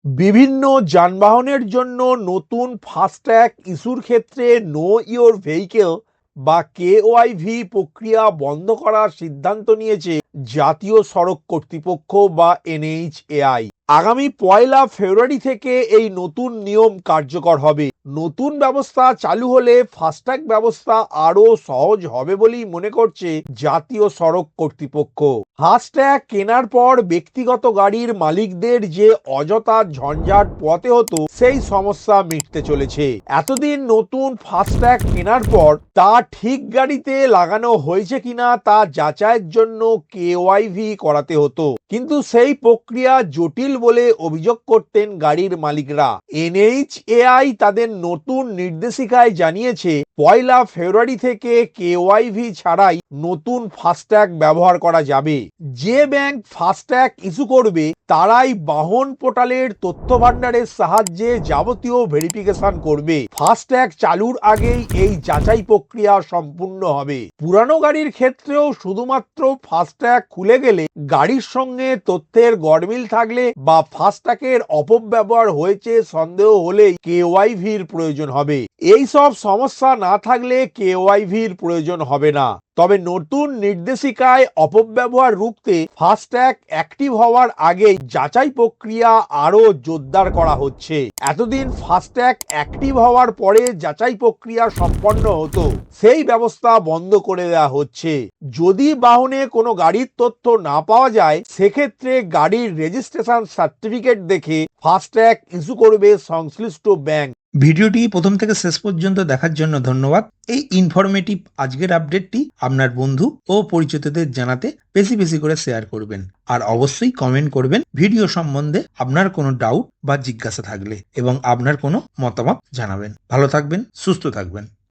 বিভিন্ন যানবাহনের জন্য নতুন ফাস্ট্যাগ ইস্যুর ক্ষেত্রে নো ইওর ভেহিকেল বা কেওআইভি প্রক্রিয়া বন্ধ করার সিদ্ধান্ত নিয়েছে জাতীয় সড়ক কর্তৃপক্ষ বা এনএইচএআই। আগামী 1 ফেব্রুয়ারি থেকে এই নতুন নিয়ম কার্যকর হবে। নতুন ব্যবস্থা চালু হলে ফাস্ট্যাগ ব্যবস্থা আরো সহজ হবে বলেই মনে করছে জাতীয় সড়ক কর্তৃপক্ষ। ফাস্ট্যাগ কেনার পর ব্যক্তিগত গাড়ির মালিকদের যে অযথা ঝঞ্ঝাট পোহাতে হতো সেই সমস্যা মিটতে চলেছে। এতদিন নতুন ফাস্ট্যাগ কেনার পর তা ঠিক গাড়িতে লাগানো হয়েছে কিনা তা যাচাইয়ের জন্য কেওআইভি করাতে হতো, কিন্তু সেই প্রক্রিয়া জটিল বলে অভিযোগ করতেন গাড়ির মালিকরা। এনএইচএআই তাদের নতুন নির্দেশিকায় জানিয়েছে 1 ফেব্রুয়ারি থেকে কেওআইভি ছাড়াই নতুন ফাস্ট্যাগ ব্যবহার করা যাবে। যে ব্যাংক ফাস্ট্যাগ ইস্যু করবে তারাই বাহন পোর্টালের তথ্য ভান্ডারের সাহায্যে যাবতীয় ভেরিফিকেশন করবে। ফাস্ট্যাগ চালুর আগেই এই যাচাই প্রক্রিয়া সম্পূর্ণ হবে। পুরানো গাড়ির ক্ষেত্রেও শুধুমাত্র ফাস্ট্যাগ খুলে গেলে, গাড়ির সঙ্গে তথ্যের গরমিল থাকলে বা ফাস্ট্যাগের অপব্যবহার হয়েছে সন্দেহ হলেই কেওআইভির প্রয়োজন হবে। এই সব সমস্যা না থাকলে কেওআইভির প্রয়োজন হবে না। তবে নতুন নির্দেশিকায় অপব্যবহার রুখতে ফাস্ট্যাগ অ্যাক্টিভ হওয়ার আগেই যাচাই প্রক্রিয়া আরো জোরদার করা হচ্ছে। এতদিন ফাস্ট্যাগ অ্যাক্টিভ হওয়ার পরে যাচাই প্রক্রিয়া সম্পন্ন হতো, সেই ব্যবস্থা বন্ধ করে দেওয়া হচ্ছে। যদি বাহনে কোনো গাড়ির তথ্য না পাওয়া যায়, সেক্ষেত্রে গাড়ির রেজিস্ট্রেশন সার্টিফিকেট দেখে ফাস্ট্যাগ ইস্যু করবে সংশ্লিষ্ট ব্যাংক। ভিডিওটি প্রথম থেকে শেষ পর্যন্ত দেখার জন্য ধন্যবাদ। এই ইনফরমেটিভ আজকের আপডেটটি আপনার বন্ধু ও পরিচিতদের জানাতে বেশি বেশি করে শেয়ার করবেন, আর অবশ্যই কমেন্ট করবেন ভিডিও সম্বন্ধে আপনার কোনো ডাউট বা জিজ্ঞাসা থাকলে, এবং আপনার কোনো মতামত জানাবেন। ভালো থাকবেন, সুস্থ থাকবেন।